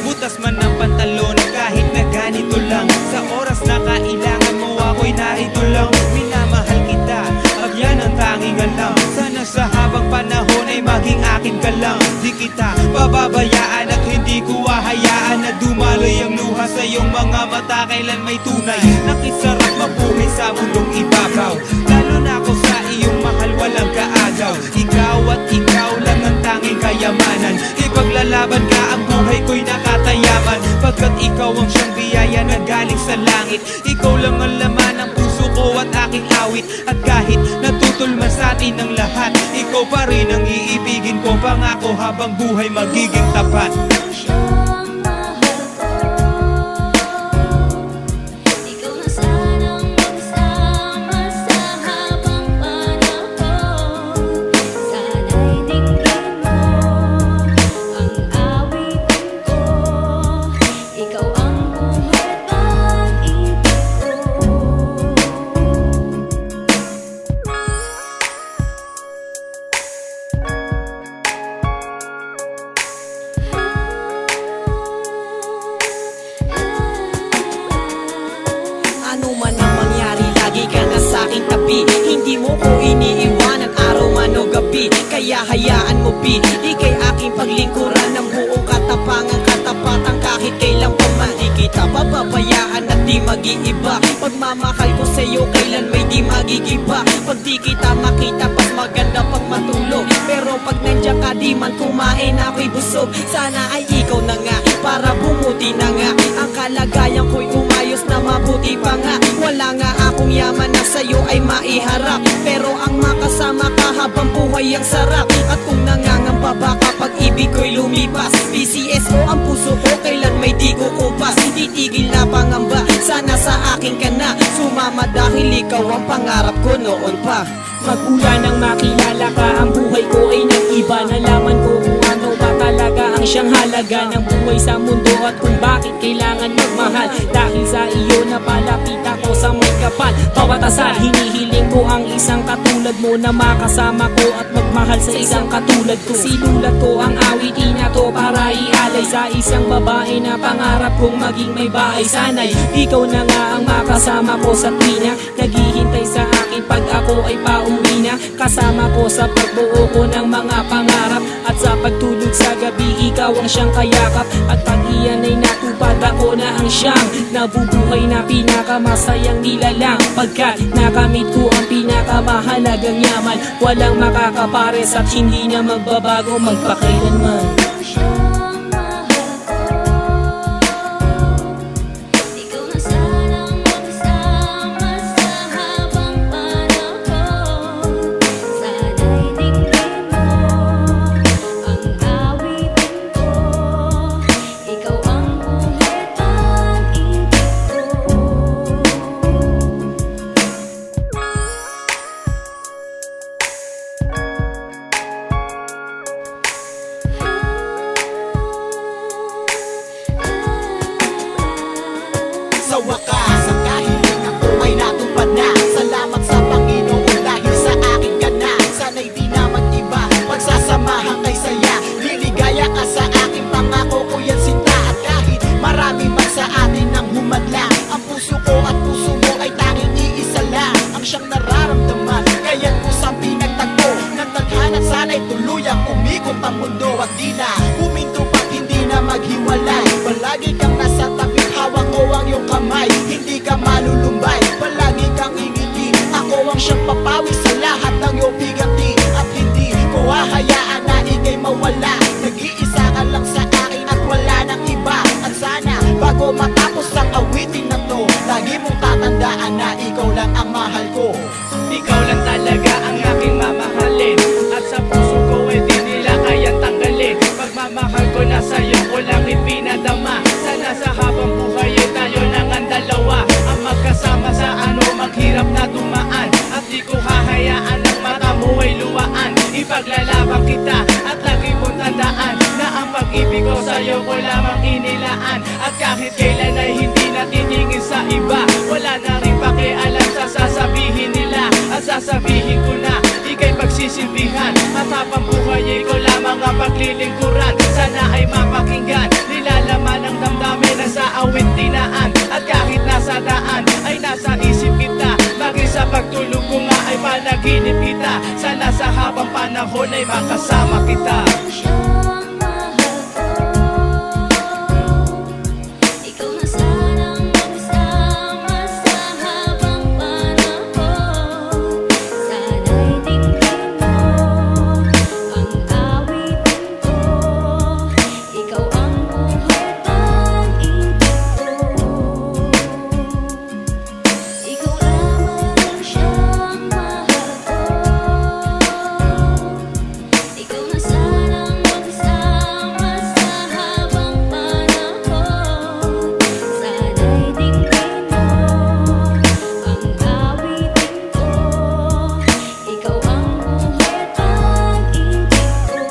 butas man ng pantalon, kahit na ganito lang. Sa oras na kailangan mo ako'y narito lang. Minamahal kita, at yan ang tanging alam. Sana sa habang panahon ay maging akin ka lang. Di kita pababayaan at hindi ko hahayaan na dumaloy ang luha sa iyong mga mata. Kailan may tunay, nakisarap mabuhay sa mundong ibabaw. Lalo na ako sa iyong mahal, walang kaagaw. Ikaw at ikaw lang ang tanging kayamanan. Ipaglalaban ka, ang buhay ko'y nakatayaman. Pagkat ikaw ang siyang biyaya na galing sa langit. Ikaw lang ang laman ng puso ko at aking awit. At kahit natutulman sa atin ang lahat, ikaw pa rin ang iibigin ko. Pangako habang buhay magiging tapat. Ano man ang mangyari, lagi ka na sa'king tabi. Hindi mo ko iniiwanan araw man o gabi. Kaya hayaan mo P, ika'y aking paglingkuran ng buong katapangan, katapatan kahit kailan pa man. Di kita pababayaan at di mag-iiba. Pagmamahal ko sa'yo kailan may di magigiba. Pag di kita makita pas maganda pag matulog. Pero pag nandiyan ka di man kumain ako'y busog. Sana ay ikaw na nga para bumuti na nga. Ang kalagayan ko'y umayos na mabuti pa nga. Wala nga akong yaman na sa'yo ay maiharap. Pero ang makasama ka habang buhay ang sarap. At kung nangangamba baka pag-ibig ko'y lumipas. PCSO ang puso ko kailan may di kukupas. Titigil na pangamba, sana sa akin ka na sumama dahil ikaw ang pangarap ko noon pa. Magmula nang makilala ka, ang buhay ko ay nag-iba. Nalaman ko kung ano ba talaga ang siyang halaga ng buhay sa mundo at kung bakit kailangan magmahal. Dahil sa iyo napalapit ako sa may kapal. Bawat asal, hinihiling ko ang isang katulad mo na makasama ko at magmahal sa isang katulad ko. Sinulat ko ang awitin na to para ialay sa isang babae na pangarap kong maging may bahay. Sana'y ikaw na nga ang makasama ko sa tuwina, naghihintay sa akin pag ako ay pauwi na. Kasama ko sa pagbuo ko ng mga pangarap at sa pagtulog sa gabi ikaw ang siyang kayakap. At pag iyan ay natupad ako na ang siyang nabubuhay na pinakamasayang nilalang. Pagkat nakamit ko ang pinakamahalagang yaman, walang makakapares at hindi na magbabago magpakailanman. Sa wakas, ang kahilingan ko ay natupad na. Salamat sa Panginoon dahil sa akin ka na. Sana'y di na mag-iba, pagsasamahan kay saya. Liligaya ka sa akin, pangako ko yan sinta. At kahit marami man sa atin ang humadla, ang puso ko at puso mo ay tanging iisa lang ang siyang nararamdaman. Kaya't kusang pinagtagpo ng tadhana, sana'y tuluyang umikot ang mundo. At di na huminto pag hindi na maghiwalay. Palagi kang nasa tabi, hawak ko ang iyong kamay. Hindi ka malulumbay, palagi kang ingiti. Ako ang siyang papawi sa lahat ng iyong bigati. At hindi ko hahayaan na ika'y mawala. Nag-iisa ka lang sa akin at wala nang iba. At sana bago matapos ang awitin na to, lagi mong tatandaan na ikaw lang ang mahal ko. Ikaw lang talaga ang aking mamahalin, at sa puso ko ay di nila kayang tanggalin. Pagmamahal ko na sa'yo ko lang ipinadama. Sana sa habang buhay ay tayo nang ang dalawa, ang magkasama sa maghirap na dumaan. At di ko hahayaan ang mata mo ay luwaan. Ipaglalaban kita at lagi mong tandaan na ang pag-ibig ko sa'yo ko lamang inilaan. At kahit kailan ay hindi na titingin sa iba, wala na rin pakialam sa sasabihin nila. At sasabihin ko na ika'y pagsisilbihan, at habang buhay ay ko lamang ang paglilingkuran. Sana ay mapakinggan, nilalaman panahon ay makasama kita. Siyang mahal ko, ikaw na sanang magsama sa habang panahon. Sana'y tingin mo ang awitin ko, ikaw ang buhay pag-ibig ko. Ikaw lamang siyang mahal ko, ikaw na sanang magsama sa habang panahon. Sana'y tingin mo ang awitin ko, ikaw ang buhay pag-ibig ko.